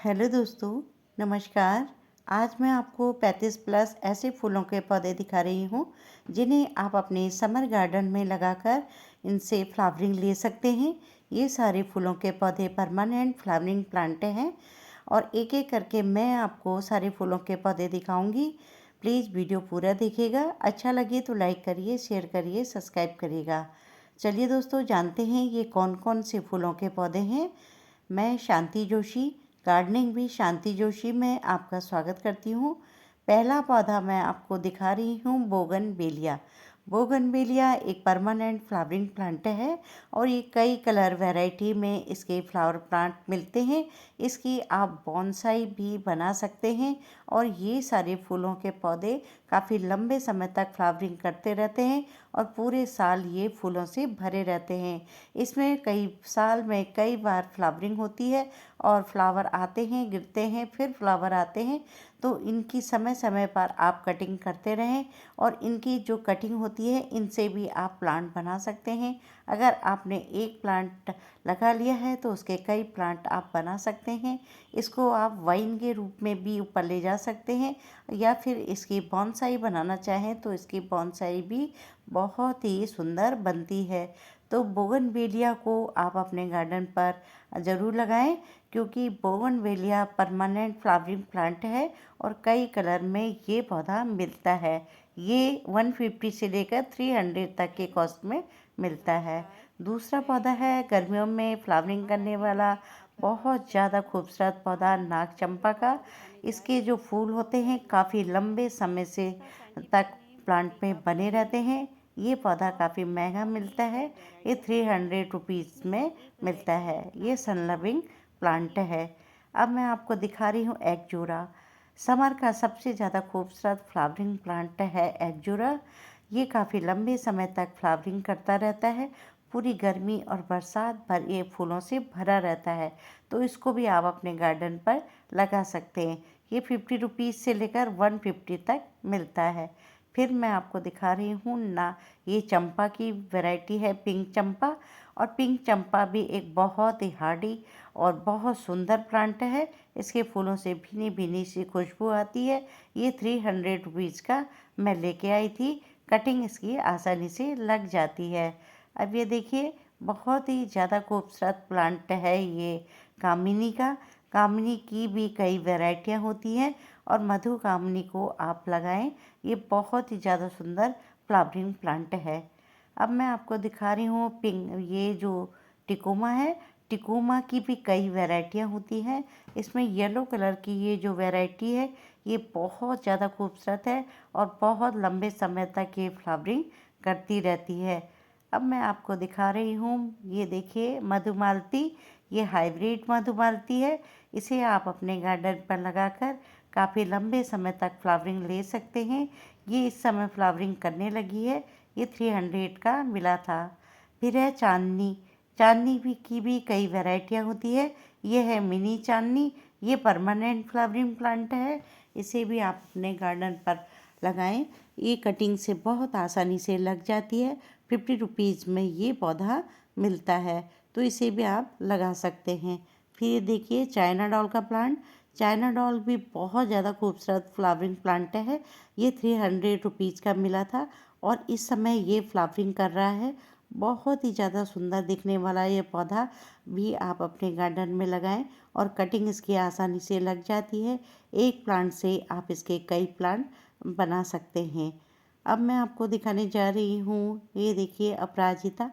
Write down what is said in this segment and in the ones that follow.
Hello दोस्तों, नमस्कार। आज मैं आपको 35 प्लस ऐसे फूलों के पौधे दिखा रही हूँ जिन्हें आप अपने समर गार्डन में लगाकर इनसे फ्लावरिंग ले सकते हैं। ये सारे फूलों के पौधे परमानेंट फ्लावरिंग प्लांट हैं और एक एक करके मैं आपको सारे फूलों के पौधे दिखाऊंगी। प्लीज़ वीडियो पूरा देखिएगा। अच्छा लगे तो लाइक करिए, शेयर करिए, सब्सक्राइब करिएगा। चलिए दोस्तों, जानते हैं ये कौन कौन से फूलों के पौधे हैं। मैं शांति जोशी, गार्डनिंग भी शांति जोशी में आपका स्वागत करती हूँ। पहला पौधा मैं आपको दिखा रही हूँ बोगनवेलिया। बोगनवेलिया एक परमानेंट फ्लावरिंग प्लांट है और ये कई कलर वैरायटी में इसके फ्लावर प्लांट मिलते हैं। इसकी आप बॉन्साई भी बना सकते हैं और ये सारे फूलों के पौधे काफ़ी लंबे समय तक फ्लावरिंग करते रहते हैं और पूरे साल ये फूलों से भरे रहते हैं। इसमें कई साल में कई बार फ्लावरिंग होती है और फ्लावर आते हैं, गिरते हैं, फिर फ्लावर आते हैं। तो इनकी समय समय पर आप कटिंग करते रहें और इनकी जो कटिंग होती है इनसे भी आप प्लांट बना सकते हैं। अगर आपने एक प्लांट लगा लिया है तो उसके कई प्लांट आप बना सकते हैं। इसको आप वाइन के रूप में भी ऊपर ले जा सकते हैं या फिर इसकी बॉन्साई बनाना चाहें तो इसकी बॉन्साई भी बहुत ही सुंदर बनती है। तो बोगनवेलिया को आप अपने गार्डन पर ज़रूर लगाएं क्योंकि बोगनवेलिया परमानेंट फ्लावरिंग प्लांट है और कई कलर में ये पौधा मिलता है। ये 150 से लेकर 300 तक के कॉस्ट में मिलता है। दूसरा पौधा है गर्मियों में फ्लावरिंग करने वाला बहुत ज़्यादा खूबसूरत पौधा नाग चंपा का। इसके जो फूल होते हैं काफ़ी लंबे समय से तक प्लांट में बने रहते हैं। ये पौधा काफ़ी महंगा मिलता है। ये 300 रुपीज़ में मिलता है। ये सन लविंग प्लांट है। अब मैं आपको दिखा रही हूँ एगजोरा। समर का सबसे ज़्यादा खूबसूरत फ्लावरिंग प्लांट है एगजोरा। ये काफ़ी लंबे समय तक फ्लावरिंग करता रहता है। पूरी गर्मी और बरसात भर ये फूलों से भरा रहता है। तो इसको भी आप अपने गार्डन पर लगा सकते हैं। ये 50 रुपीज़ से लेकर 150 तक मिलता है। फिर मैं आपको दिखा रही हूँ ना, ये चंपा की वैरायटी है पिंक चंपा। और पिंक चंपा भी एक बहुत ही हार्डी और बहुत सुंदर प्लांट है। इसके फूलों से भीनी भीनी सी खुशबू आती है। ये 300 रुपीज़ का मैं लेके आई थी। कटिंग इसकी आसानी से लग जाती है। अब ये देखिए, बहुत ही ज़्यादा खूबसूरत प्लांट है ये कामिनी का। कामिनी की भी कई वैरायटियाँ होती हैं और मधु कामिनी को आप लगाएं। ये बहुत ही ज़्यादा सुंदर फ्लावरिंग प्लांट है। अब मैं आपको दिखा रही हूँ पिंक, ये जो टिकोमा है, टिकोमा की भी कई वैरायटियाँ होती हैं। इसमें येलो कलर की ये जो वैरायटी है ये बहुत ज़्यादा खूबसूरत है और बहुत लंबे समय तक ये फ्लावरिंग करती रहती है। अब मैं आपको दिखा रही हूँ, ये देखिए मधुमालती। ये हाइब्रिड मधुमालती है। इसे आप अपने गार्डन पर लगाकर काफ़ी लंबे समय तक फ्लावरिंग ले सकते हैं। ये इस समय फ्लावरिंग करने लगी है। ये 300 का मिला था। फिर है चांदनी। चांदनी भी की भी कई वैरायटियाँ होती है। ये है मिनी चांदनी। ये परमानेंट फ्लावरिंग प्लांट है। इसे भी आप अपने गार्डन पर लगाएं। ये कटिंग से बहुत आसानी से लग जाती है। 50 रुपीज़ में ये पौधा मिलता है तो इसे भी आप लगा सकते हैं। फिर देखिए चाइना डॉल का प्लांट। चाइना डॉल भी बहुत ज़्यादा खूबसूरत फ्लावरिंग प्लांट है। ये 300 रुपीज़ का मिला था और इस समय ये फ्लावरिंग कर रहा है। बहुत ही ज़्यादा सुंदर दिखने वाला ये पौधा भी आप अपने गार्डन में लगाएं और कटिंग इसकी आसानी से लग जाती है। एक प्लांट से आप इसके कई प्लांट बना सकते हैं। अब मैं आपको दिखाने जा रही हूँ, ये देखिए अपराजिता।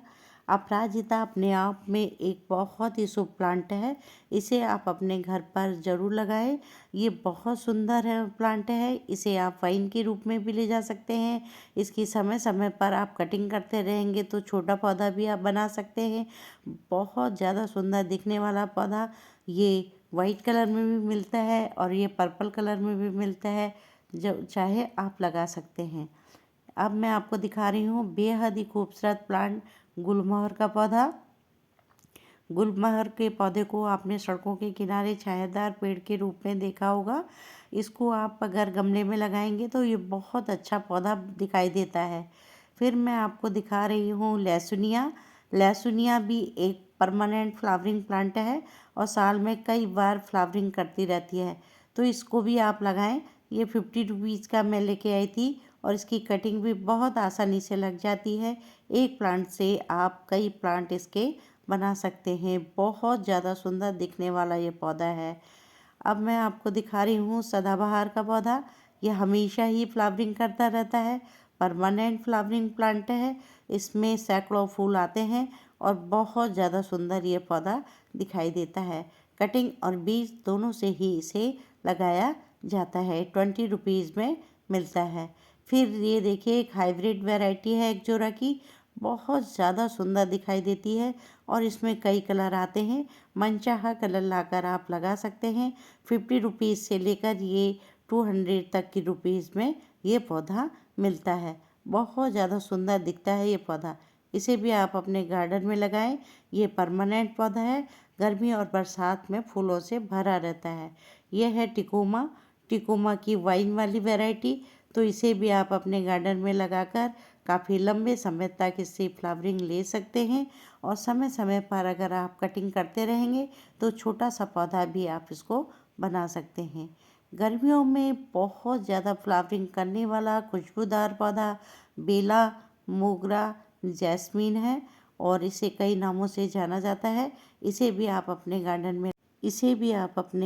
अपराजिता अपने आप में एक बहुत ही शुभ प्लांट है। इसे आप अपने घर पर ज़रूर लगाएं। ये बहुत सुंदर है प्लांट है। इसे आप वाइन के रूप में भी ले जा सकते हैं। इसकी समय समय पर आप कटिंग करते रहेंगे तो छोटा पौधा भी आप बना सकते हैं। बहुत ज़्यादा सुंदर दिखने वाला पौधा। ये वाइट कलर में भी मिलता है और ये पर्पल कलर में भी मिलता है। जब चाहे आप लगा सकते हैं। अब मैं आपको दिखा रही हूँ बेहद ही खूबसूरत प्लांट गुलमोहर का पौधा। गुलमोहर के पौधे को आपने सड़कों के किनारे छायादार पेड़ के रूप में देखा होगा। इसको आप अगर गमले में लगाएंगे तो ये बहुत अच्छा पौधा दिखाई देता है। फिर मैं आपको दिखा रही हूँ लहसुनिया। लहसुनिया भी एक परमानेंट फ्लावरिंग प्लांट है और साल में कई बार फ्लावरिंग करती रहती है, तो इसको भी आप लगाएं। ये 50 रुपीज़ का मैं लेके आई थी और इसकी कटिंग भी बहुत आसानी से लग जाती है। एक प्लांट से आप कई प्लांट इसके बना सकते हैं। बहुत ज़्यादा सुंदर दिखने वाला ये पौधा है। अब मैं आपको दिखा रही हूँ सदाबहार का पौधा। ये हमेशा ही फ्लावरिंग करता रहता है, परमानेंट फ्लावरिंग प्लांट है। इसमें सैकड़ों फूल आते हैं और बहुत ज़्यादा सुंदर ये पौधा दिखाई देता है। कटिंग और बीज दोनों से ही इसे लगाया जाता है। 20 रुपीज़ में मिलता है। फिर ये देखिए एक हाइब्रिड वैरायटी है एक जोड़ा की, बहुत ज़्यादा सुंदर दिखाई देती है और इसमें कई कलर आते हैं। मनचाहा कलर लाकर आप लगा सकते हैं। 50 रुपीज़ से लेकर ये 200 तक की रुपीज़ में ये पौधा मिलता है। बहुत ज़्यादा सुंदर दिखता है ये पौधा। इसे भी आप अपने गार्डन में लगाएं। ये परमानेंट पौधा है, गर्मी और बरसात में फूलों से भरा रहता है। यह है टिकोमा, टिकोमा की वाइन वाली वैरायटी। तो इसे भी आप अपने गार्डन में लगाकर काफ़ी लंबे समय तक इससे फ्लावरिंग ले सकते हैं और समय समय पर अगर आप कटिंग करते रहेंगे तो छोटा सा पौधा भी आप इसको बना सकते हैं। गर्मियों में बहुत ज़्यादा फ्लावरिंग करने वाला खुशबूदार पौधा बेला, मोगरा, जैस्मीन है और इसे कई नामों से जाना जाता है। इसे भी आप अपने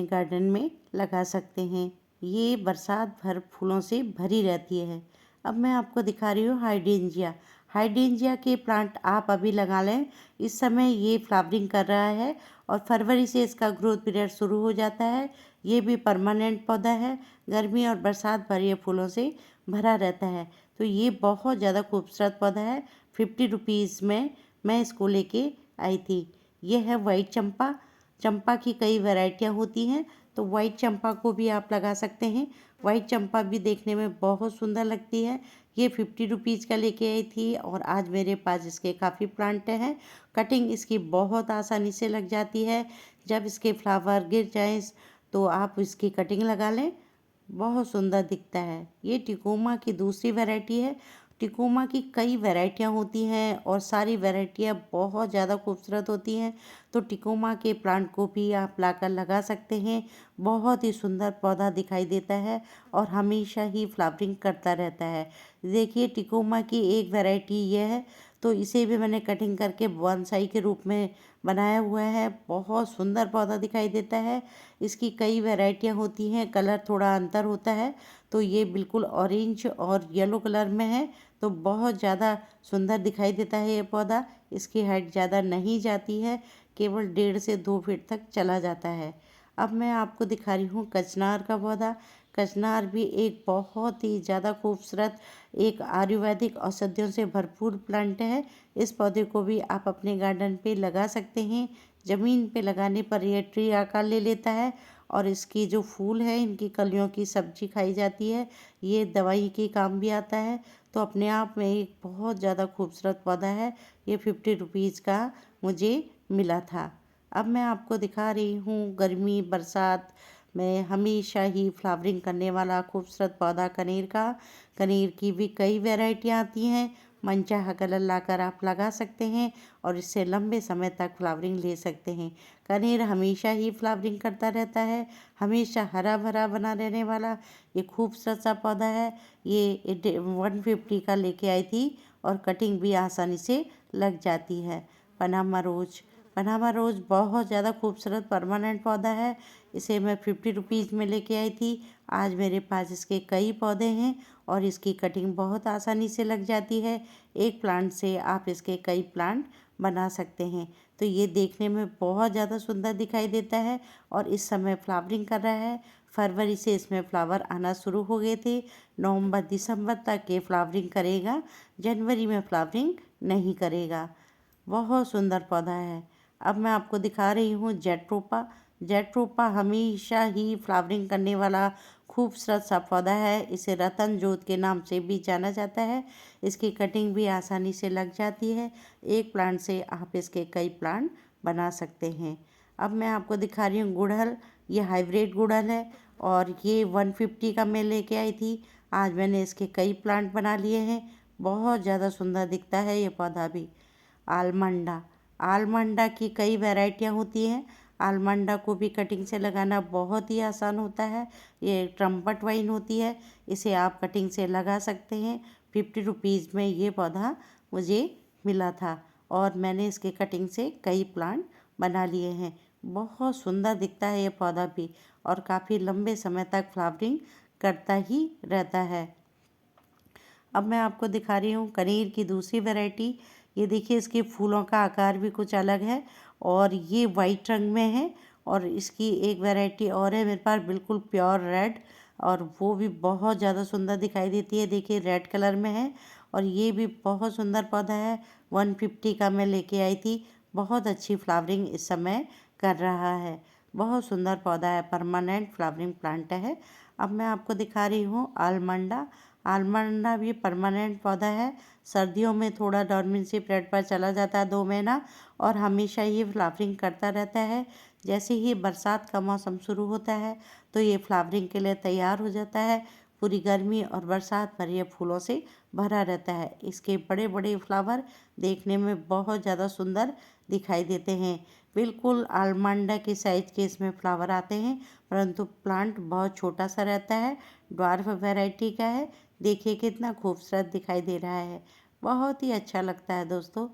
गार्डन में लगा सकते हैं। ये बरसात भर फूलों से भरी रहती है। अब मैं आपको दिखा रही हूँ हाइड्रेंजिया। हाइड्रेंजिया के प्लांट आप अभी लगा लें। इस समय ये फ्लावरिंग कर रहा है और फरवरी से इसका ग्रोथ पीरियड शुरू हो जाता है। ये भी परमानेंट पौधा है, गर्मी और बरसात भर ये फूलों से भरा रहता है। तो ये बहुत ज़्यादा खूबसूरत पौधा है। 50 रुपीज़ में मैं इसको लेके आई थी। ये है वाइट चंपा। चंपा की कई वैरायटियाँ होती हैं, तो वाइट चंपा को भी आप लगा सकते हैं। वाइट चंपा भी देखने में बहुत सुंदर लगती है। ये 50 रुपीज़ का लेके आई थी और आज मेरे पास इसके काफ़ी प्लांट हैं। कटिंग इसकी बहुत आसानी से लग जाती है। जब इसके फ्लावर गिर जाएं तो आप इसकी कटिंग लगा लें, बहुत सुंदर दिखता है। ये टिकोमा की दूसरी वैरायटी है। टिकोमा की कई वैरायटियाँ होती हैं और सारी वैरायटियाँ बहुत ज़्यादा खूबसूरत होती हैं। तो टिकोमा के प्लांट को भी आप लाकर लगा सकते हैं। बहुत ही सुंदर पौधा दिखाई देता है और हमेशा ही फ्लावरिंग करता रहता है। देखिए टिकोमा की एक वैरायटी ये है, तो इसे भी मैंने कटिंग करके बोनसाई के रूप में बनाया हुआ है। बहुत सुंदर पौधा दिखाई देता है। इसकी कई वैरायटियाँ होती हैं, कलर थोड़ा अंतर होता है। तो ये बिल्कुल ऑरेंज और येलो कलर में है, तो बहुत ज़्यादा सुंदर दिखाई देता है ये पौधा। इसकी हाइट ज़्यादा नहीं जाती है, केवल 1.5 से 2 फीट तक चला जाता है। अब मैं आपको दिखा रही हूँ कचनार का पौधा। कचनार भी एक बहुत ही ज़्यादा खूबसूरत एक आयुर्वेदिक औषधियों से भरपूर प्लांट है। इस पौधे को भी आप अपने गार्डन पे लगा सकते हैं। ज़मीन पे लगाने पर यह ट्री आकार ले लेता है और इसकी जो फूल है इनकी कलियों की सब्जी खाई जाती है। ये दवाई के काम भी आता है। तो अपने आप में एक बहुत ज़्यादा खूबसूरत पौधा है। ये 50 रुपीज़ का मुझे मिला था। अब मैं आपको दिखा रही हूँ गर्मी बरसात में हमेशा ही फ्लावरिंग करने वाला खूबसूरत पौधा कनेर का। कनेर की भी कई वैरायटियाँ आती हैं। मनचाहा कलर लाकर आप लगा सकते हैं और इससे लंबे समय तक फ्लावरिंग ले सकते हैं। कनेर हमेशा ही फ्लावरिंग करता रहता है, हमेशा हरा भरा बना रहने वाला ये खूबसूरत सा पौधा है। ये 150 का लेके आई थी और कटिंग भी आसानी से लग जाती है। पनामा रोज, पनामा रोज बहुत ज़्यादा खूबसूरत परमानेंट पौधा है। इसे मैं 50 रुपीज़ में लेके आई थी। आज मेरे पास इसके कई पौधे हैं और इसकी कटिंग बहुत आसानी से लग जाती है। एक प्लांट से आप इसके कई प्लांट बना सकते हैं। तो ये देखने में बहुत ज़्यादा सुंदर दिखाई देता है और इस समय फ्लावरिंग कर रहा है। फरवरी से इसमें फ्लावर आना शुरू हो गए थे। नवंबर दिसंबर तक ये फ्लावरिंग करेगा, जनवरी में फ्लावरिंग नहीं करेगा। बहुत सुंदर पौधा है। अब मैं आपको दिखा रही हूँ जेट्रोपा। जेट्रोपा हमेशा ही फ्लावरिंग करने वाला खूबसूरत सा पौधा है। इसे रतन जोत के नाम से भी जाना जाता है। इसकी कटिंग भी आसानी से लग जाती है। एक प्लांट से आप इसके कई प्लांट बना सकते हैं। अब मैं आपको दिखा रही हूँ गुड़हल। ये हाइब्रिड गुड़हल है और ये 150 का मैं लेके आई थी। आज मैंने इसके कई प्लांट बना लिए हैं। बहुत ज़्यादा सुंदर दिखता है ये पौधा भी। आलमंडा, आलमंडा की कई वैरायटियाँ होती हैं। आलमंडा को भी कटिंग से लगाना बहुत ही आसान होता है। ये ट्रम्पट वाइन होती है, इसे आप कटिंग से लगा सकते हैं। 50 रुपीज़ में ये पौधा मुझे मिला था और मैंने इसके कटिंग से कई प्लांट बना लिए हैं। बहुत सुंदर दिखता है ये पौधा भी और काफ़ी लंबे समय तक फ्लावरिंग करता ही रहता है। अब मैं आपको दिखा रही हूँ कनेर की दूसरी वैरायटी। ये देखिए, इसके फूलों का आकार भी कुछ अलग है और ये वाइट रंग में है। और इसकी एक वैरायटी और है मेरे पास, बिल्कुल प्योर रेड, और वो भी बहुत ज़्यादा सुंदर दिखाई देती है। देखिए, रेड कलर में है और ये भी बहुत सुंदर पौधा है। 150 का मैं लेके आई थी। बहुत अच्छी फ्लावरिंग इस समय कर रहा है। बहुत सुंदर पौधा है, परमानेंट फ्लावरिंग प्लांट है। अब मैं आपको दिखा रही हूँ आलमंडा। आलमंडा भी परमानेंट पौधा है। सर्दियों में थोड़ा डॉर्मेंसी पीरियड पर चला जाता है 2 महीना, और हमेशा ये फ्लावरिंग करता रहता है। जैसे ही बरसात का मौसम शुरू होता है तो ये फ्लावरिंग के लिए तैयार हो जाता है। पूरी गर्मी और बरसात भर ये फूलों से भरा रहता है। इसके बड़े बड़े फ्लावर देखने में बहुत ज़्यादा सुंदर दिखाई देते हैं। बिल्कुल आलमंडा के साइज के इसमें फ्लावर आते हैं, परंतु प्लांट बहुत छोटा सा रहता है। ड्वार्फ वैरायटी का है। देखिए कितना खूबसूरत दिखाई दे रहा है, बहुत ही अच्छा लगता है दोस्तों।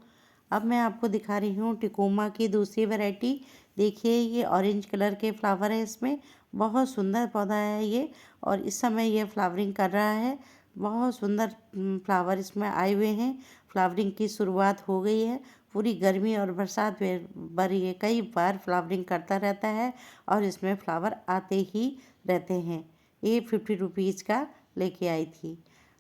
अब मैं आपको दिखा रही हूँ टिकोमा की दूसरी वैरायटी। देखिए, ये ऑरेंज कलर के फ्लावर है इसमें। बहुत सुंदर पौधा है ये और इस समय ये फ्लावरिंग कर रहा है। बहुत सुंदर फ्लावर इसमें आए हुए हैं। फ्लावरिंग की शुरुआत हो गई है। पूरी गर्मी और बरसात में भर ये कई बार फ्लावरिंग करता रहता है और इसमें फ्लावर आते ही रहते हैं। ये 50 रुपीज़ का लेके आई थी।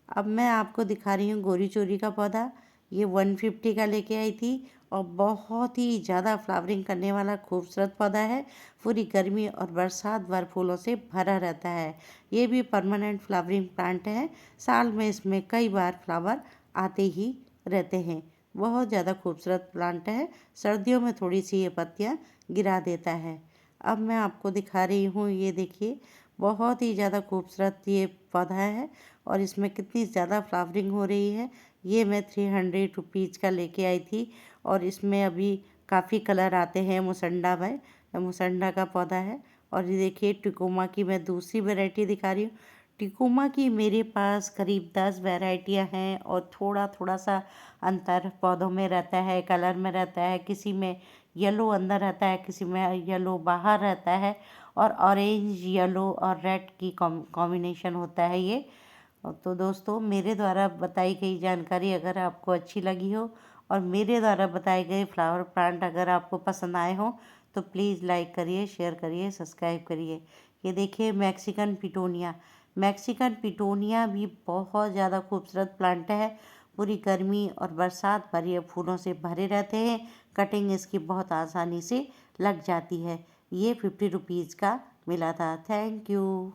अब मैं आपको दिखा रही हूँ गोरी चोरी का पौधा। ये 150 का लेके आई थी और बहुत ही ज़्यादा फ्लावरिंग करने वाला खूबसूरत पौधा है। पूरी गर्मी और बरसात भर फूलों से भरा रहता है। ये भी परमानेंट फ्लावरिंग प्लांट है। साल में इसमें कई बार फ्लावर आते ही रहते हैं। बहुत ज़्यादा खूबसूरत प्लांट है। सर्दियों में थोड़ी सी ये पत्तियाँ गिरा देता है। अब मैं आपको दिखा रही हूँ, ये देखिए, बहुत ही ज़्यादा खूबसूरत ये पौधा है और इसमें कितनी ज़्यादा फ्लावरिंग हो रही है। ये मैं 300 रुपीज़ का लेके आई थी और इसमें अभी काफ़ी कलर आते हैं। मुसंडा में मुसंडा का पौधा है। और ये देखिए, टिकोमा की मैं दूसरी वैरायटी दिखा रही हूँ। टिकोमा की मेरे पास करीब 10 वैरायटियाँ हैं और थोड़ा थोड़ा सा अंतर पौधों में रहता है, कलर में रहता है। किसी में येलो अंदर रहता है, किसी में येलो बाहर रहता है और ऑरेंज, येलो और रेड की कॉम्बिनेशन होता है ये। तो दोस्तों, मेरे द्वारा बताई गई जानकारी अगर आपको अच्छी लगी हो और मेरे द्वारा बताए गए फ्लावर प्लांट अगर आपको पसंद आए हों तो प्लीज़ लाइक करिए, शेयर करिए, सब्सक्राइब करिए। ये देखिए, मैक्सिकन पिटोनिया। मैक्सिकन पिटोनिया भी बहुत ज़्यादा खूबसूरत प्लांट है। पूरी गर्मी और बरसात भर ये फूलों से भरे रहते हैं। कटिंग इसकी बहुत आसानी से लग जाती है। ये 50 रुपीज़ का मिला था। Thank you.